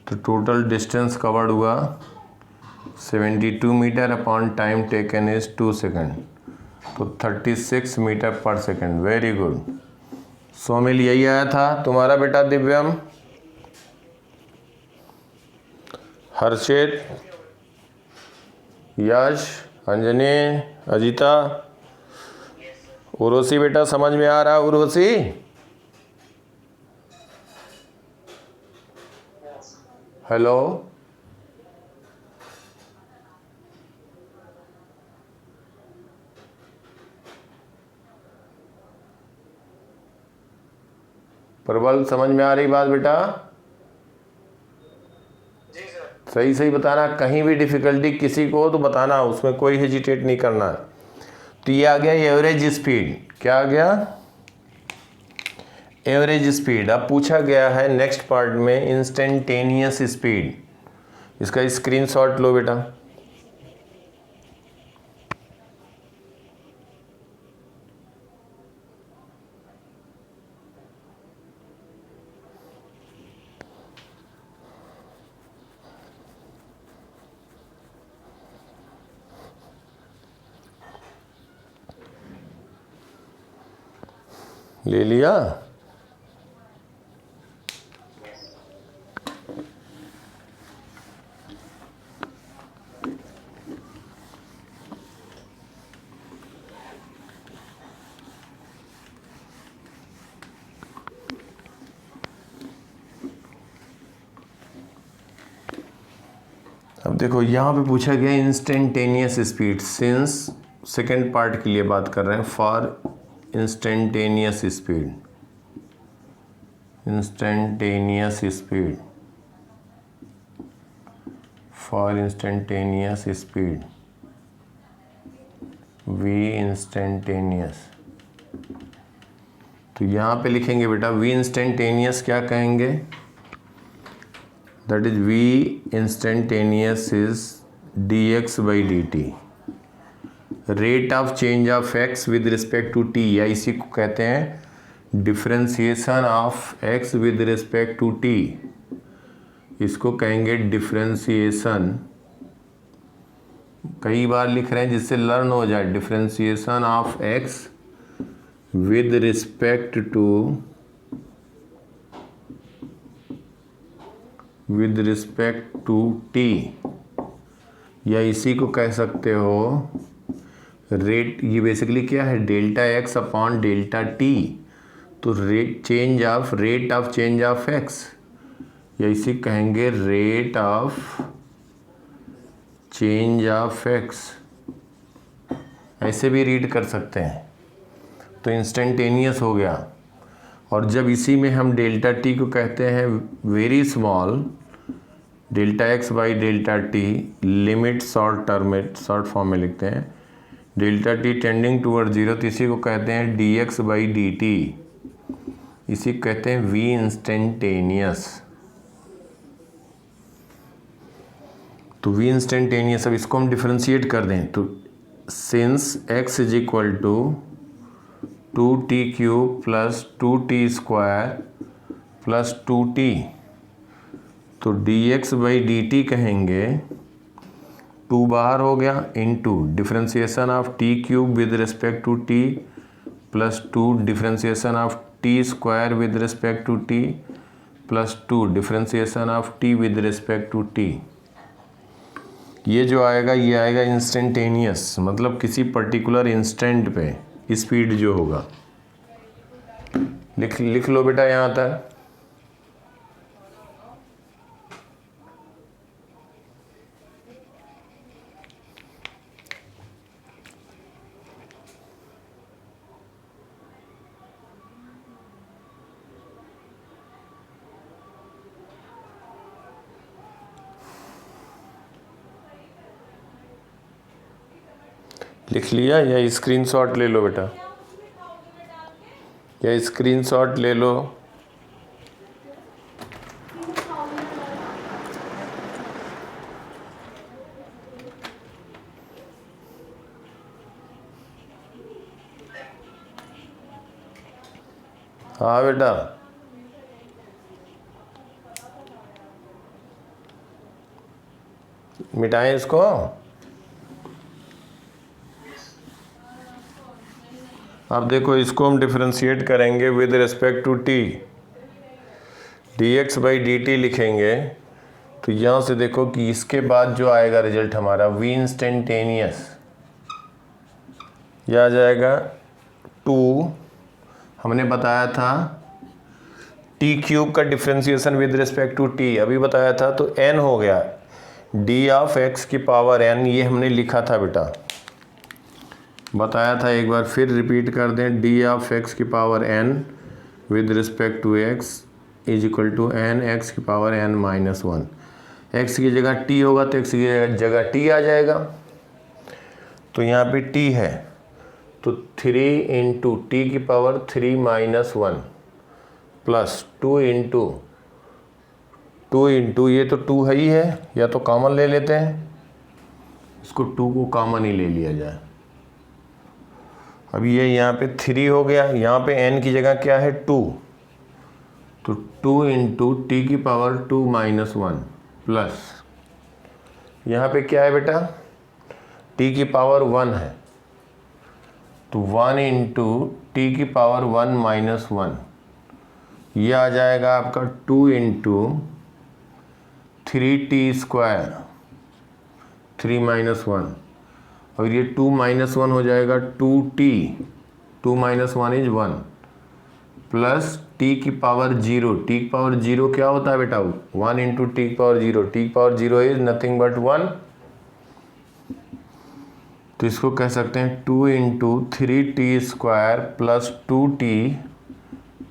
तो टोटल डिस्टेंस कवर्ड हुआ 72 metre upon time taken is 2 second, तो 36 metre per second. Very good. Somil यही आया था तुम्हारा बेटा? दिव्यम, हर्षित, यश, अंजनी, अजिता, उर्वशी बेटा समझ में आ रहा? उर्वशी हेलो, प्रबल समझ में आ रही बात बेटा? जी सर। सही बताना, कहीं भी डिफिकल्टी किसी को हो तो बताना, उसमें कोई हेजिटेट नहीं करना है। तो ये आ गया एवरेज स्पीड। क्या आ गया? Average speed. अब पूछा गया है नेक्स्ट पार्ट में इंस्टेंटेनियस स्पीड। इसका स्क्रीनशॉट लो बेटा। ले लिया? अब देखो यहाँ पे पूछा गया instantaneous speed. Since second part के लिए बात कर रहे हैं। For instantaneous speed, v instantaneous. तो यहाँ पे लिखेंगे बेटा वी इंस्टेंटेनियस क्या कहेंगे? That is v instantaneous is dx by dt, rate of change of x with respect to t, या इसी को कहते हैं differentiation of x with respect to t। इसको कहेंगे डिफरेंशिएशन। कई बार लिख रहे हैं जिससे लर्न हो जाए। Differentiation of x with respect to t, या इसी को कह सकते हो रेट। ये बेसिकली क्या है? Delta x upon delta t। तो rate of change of x, या इसी कहेंगे rate of change of x। ऐसे भी रीड कर सकते हैं। तो इंस्टेंटेनियस हो गया। और जब इसी में हम डेल्टा t को कहते हैं very small, delta x by delta t, limit short form में लिखते हैं, डेल्टा t टेंडिंग टूवर्ड 0, तो इसी को कहते हैं dx बाई dt। इसी को कहते हैं v इंस्टेंटेनियस। तो v इंस्टेंटेनियस, अब इसको हम डिफरेंशिएट कर दें तो since x is equal to 2t³ plus 2t² plus 2t, तो dx/dt कहेंगे 2 बाहर हो गया into differentiation of t³ with respect to t plus 2 differentiation of t² with respect to t plus 2 differentiation of t with respect to t। ये जो आएगा ये आएगा इंस्टेंटेनियस, मतलब किसी पर्टिकुलर इंस्टेंट पे स्पीड जो होगा। लिख लो बेटा यहाँ तक। लिख लिया या स्क्रीनशॉट ले लो बेटा, या स्क्रीनशॉट ले लो। हाँ बेटा, मिटाएं इसको। अब देखो इसको हम डिफरेंशिएट करेंगे with respect to t, dx/dt लिखेंगे। तो यहाँ से देखो कि इसके बाद जो आएगा रिजल्ट हमारा v इंस्टेंटेनियस, यह आ जाएगा 2, हमने बताया था t³ का differentiation with respect to t अभी बताया था, तो n हो गया d(x⁴n), ये हमने लिखा था बेटा, बताया था, एक बार फिर रिपीट कर दें। d(x⁴n with respect to x is equal to n(x⁴n-1)। x की जगह t होगा तो x की जगह t आ जाएगा, तो यहाँ पे t है तो 3 इंटू t⁻3-1 प्लस 2 इंटू ये तो 2 है ही है, या तो कॉमन ले लेते हैं, इसको 2 को कॉमन ही ले लिया जाए। अब ये यहाँ पे 3 हो गया, यहाँ पे n की जगह क्या है 2, तो 2 इंटू t⁻2-1 प्लस यहाँ पे क्या है बेटा t⁻1 है, तो 1 इंटू t⁻1-1, ये आ जाएगा आपका 2 इंटू 3t², 3-1, और ये 2-1 हो जाएगा 2t, 2-1 इज 1 प्लस t⁻0 क्या होता है बेटा 1 into t⁻0 is nothing but 1, तो इसको कह सकते हैं 2 into 3t² plus 2t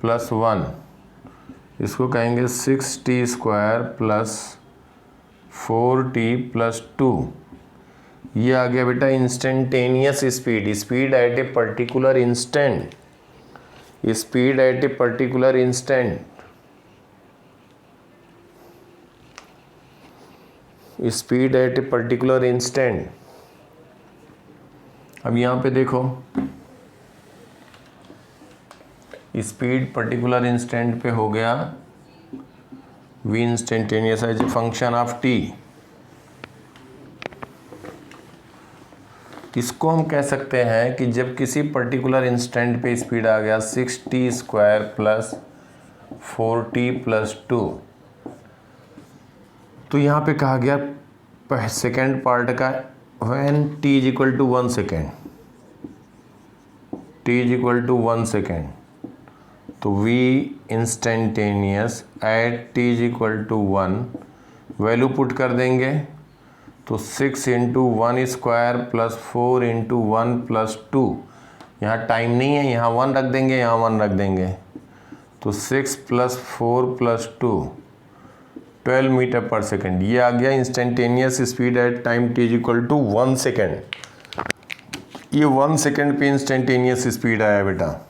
plus 1, इसको कहेंगे 6t² प्लस 4t प्लस 2। ये आ गया बेटा instantaneous speed, speed at a particular instant, speed at a particular instant, speed at a particular instant. अब यहाँ पे देखो स्पीड पर्टिकुलर इंस्टेंट पे हो गया v instantaneous as a function of t। इसको हम कह सकते हैं कि जब किसी पर्टिकुलर इंस्टेंट पे स्पीड आ गया 6t² प्लस 4t प्लस 2, तो यहाँ पे कहा गया सेकेंड पार्ट का when t is equal to 1 second, t is equal to 1 second, तो v instantaneous at t is equal to 1 value put कर देंगे, तो 6 इंटू 1² प्लस 4 इंटू 1 प्लस 2, यहाँ टाइम नहीं है, यहाँ 1 रख देंगे, यहाँ 1 रख देंगे, तो 6 plus 4 plus 2 12 metre per second. ये आ गया instantaneous speed at time t is equal to 1 second. ये 1 सेकेंड पे इंस्टेंटेनियस स्पीड आया बेटा।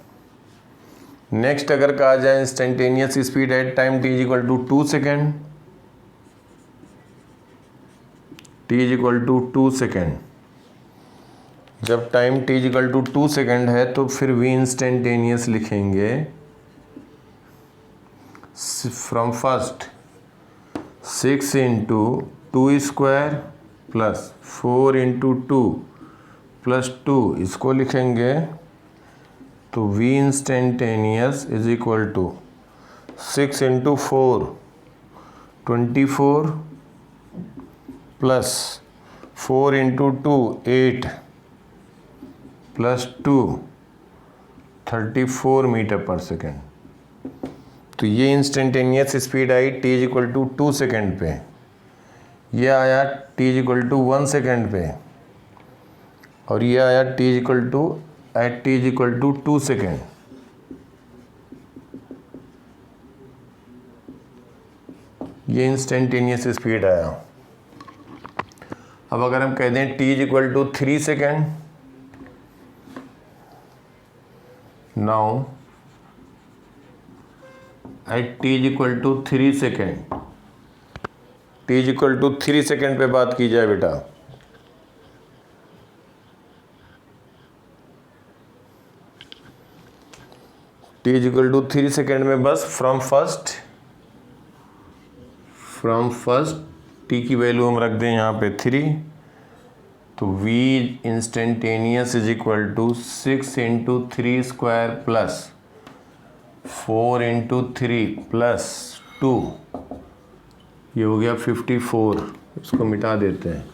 नेक्स्ट अगर कहा जाए instantaneous speed at time t is equal to 2 second, t is equal to 2 second, जब time t equal to 2 second है तो फिर v इंस्टेंटेनियस लिखेंगे from first 6 into 2 square plus 4 into 2 plus 2 इसको लिखेंगे तो v instantaneous is equal to 6 into 4 24 plus 4 into 2 8 plus 2 34 metre per second. तो ये instantaneous speed I t equal to 2 second पे, ये आया t इक्वल टू 1 सेकेंड पे, और ये आया t equal to at t equal to 2 second. ये इंस्टेंटेनियस स्पीड आया। अब अगर हम कह दें t equal to 3 second, now at t equal to 3 second, t equal to 3 second पे बात की जाए बेटा, t इक्वल टू 3 सेकेंड में बस फ्रॉम फर्स्ट t की वैल्यू हम रख दें यहाँ पे 3, तो v instantaneous is equal to 6 into 3 square plus 4 into 3 plus 2, ये हो गया 54। इसको मिटा देते हैं,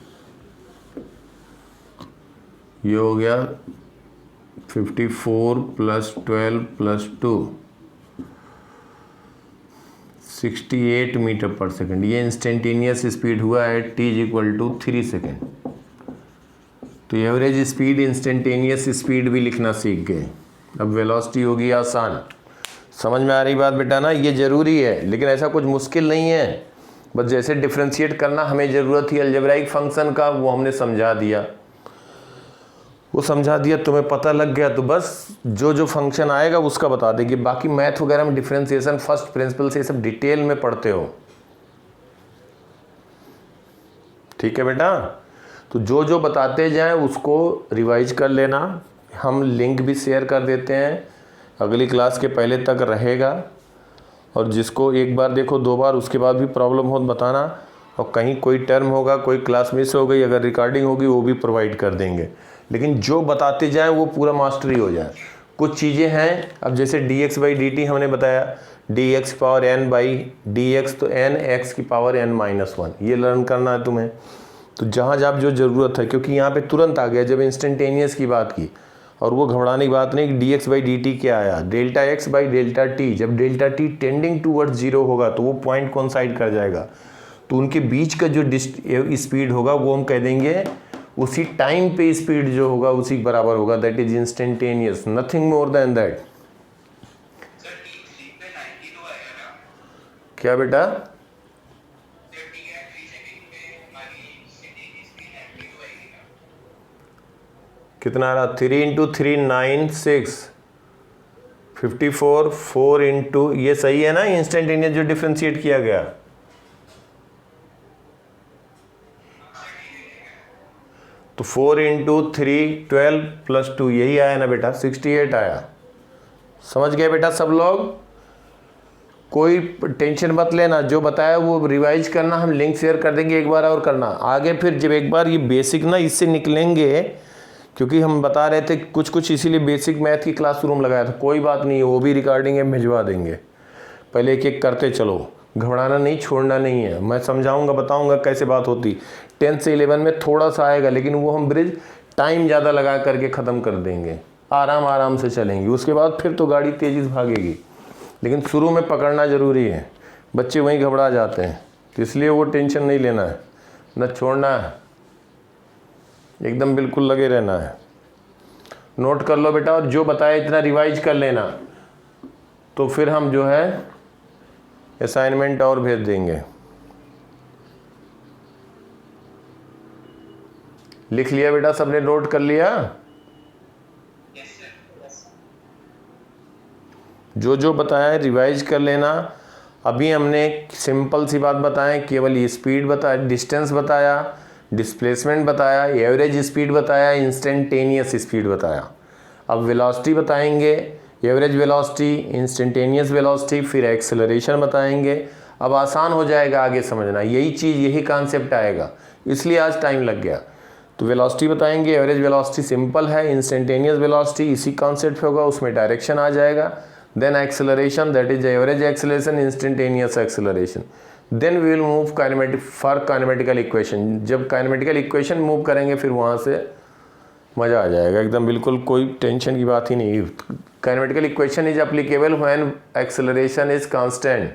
ये हो गया 54 plus 12 plus 2 68 metre per second. ये इंस्टेंटेनियस स्पीड हुआ है t इक्वल टू 3 सेकेंड। तो एवरेज स्पीड इंस्टेंटेनियस स्पीड भी लिखना सीख गए। अब वेलोसिटी होगी आसान। समझ में आ रही बात बेटा ना? ये ज़रूरी है, लेकिन ऐसा कुछ मुश्किल नहीं है। बस जैसे डिफ्रेंशिएट करना हमें ज़रूरत थी अलजेब्राइक फंक्शन का, वो हमने समझा दिया, तुम्हें पता लग गया, तो बस जो जो फंक्शन आएगा उसका बता देगी। बाकी मैथ वगैरह में डिफ्रेंशिएशन फर्स्ट प्रिंसिपल से सब डिटेल में पढ़ते हो, ठीक है बेटा? तो जो जो बताते जाएं उसको रिवाइज कर लेना। हम लिंक भी शेयर कर देते हैं, अगली क्लास के पहले तक रहेगा, और जिसको एक बार देखो 2 बार उसके बाद भी प्रॉब्लम हो बताना। और कहीं कोई टर्म होगा, कोई क्लास मिस हो गई, अगर रिकॉर्डिंग होगी वो भी प्रोवाइड कर देंगे। लेकिन जो बताते जाएं वो पूरा मास्टरी हो जाए। कुछ चीज़ें हैं, अब जैसे dx बाई dt हमने बताया, dx की पावर n बाई dx, तो n x की पावर n माइनस 1, ये लर्न करना है तुम्हें। तो जहाँ जहाँ जो ज़रूरत है, क्योंकि यहाँ पे तुरंत आ गया जब इंस्टेंटेनियस की बात की, और वो घबराने की बात नहीं। dx बाई dt क्या आया, delta x by delta t। जब डेल्टा t टेंडिंग टूवर्ड्स 0 होगा तो वो पॉइंट कोइंसाइड कर जाएगा, तो उनके बीच का जो स्पीड होगा वो हम कह देंगे उसी टाइम पे स्पीड जो होगा उसी बराबर होगा, that is instantaneous, nothing more than that. क्या बेटा? कितना आ रहा? 3 इंटू 3 9 6 54 4 इंटू, ये सही है ना? इंस्टेंटेनियस जो डिफ्रेंशिएट किया गया, तो 4 इंटू 3 12 प्लस 2, यही आया ना बेटा? 68 आया। समझ गए बेटा सब लोग? कोई टेंशन मत लेना, जो बताया वो रिवाइज करना, हम लिंक शेयर कर देंगे, एक बार और करना। आगे फिर जब एक बार ये बेसिक ना इससे निकलेंगे, क्योंकि हम बता रहे थे कुछ कुछ, इसीलिए बेसिक मैथ की क्लासरूम लगाया था। कोई बात नहीं है, वो भी रिकॉर्डिंग में भिजवा देंगे। पहले एक एक करते चलो, घबराना नहीं, छोड़ना नहीं है। मैं समझाऊंगा, बताऊंगा कैसे बात होती। 10 से 11 में थोड़ा सा आएगा, लेकिन वो हम ब्रिज टाइम ज़्यादा लगा करके ख़त्म कर देंगे, आराम से चलेंगे। उसके बाद फिर तो गाड़ी तेज़ी से भागेगी, लेकिन शुरू में पकड़ना ज़रूरी है। बच्चे वहीं घबरा जाते हैं, तो इसलिए वो टेंशन नहीं लेना है, न छोड़ना है, एकदम बिल्कुल लगे रहना है। नोट कर लो बेटा, और जो बताया इतना रिवाइज कर लेना, तो फिर हम जो है असाइनमेंट और भेज देंगे। लिख लिया बेटा सबने? नोट कर लिया? जो जो बताया रिवाइज कर लेना। अभी हमने सिंपल सी बात बताएं, केवल ये स्पीड बताया, डिस्टेंस बताया, डिस्प्लेसमेंट बताया, एवरेज स्पीड बताया, इंस्टेंटेनियस स्पीड बताया। अब वेलोसिटी बताएंगे, एवरेज वेलोसिटी, इंस्टेंटेनियस वेलोसिटी, फिर एक्सेलरेशन बताएंगे। अब आसान हो जाएगा आगे समझना, यही चीज़, यही कॉन्सेप्ट आएगा, इसलिए आज टाइम लग गया। तो वेलोसिटी बताएंगे, एवरेज वेलोसिटी सिंपल है, इंस्टेंटेनियस वेलोसिटी इसी कॉन्सेप्ट पे होगा, उसमें डायरेक्शन आ जाएगा। Then acceleration, that is average acceleration, instantaneous acceleration. Then we will move kinematic for kinematical equation. जब काइनेमेटिकल इक्वेशन मूव करेंगे फिर वहाँ से मज़ा आ जाएगा एकदम, बिल्कुल कोई टेंशन की बात ही नहीं। Kinematical equation is applicable when acceleration is constant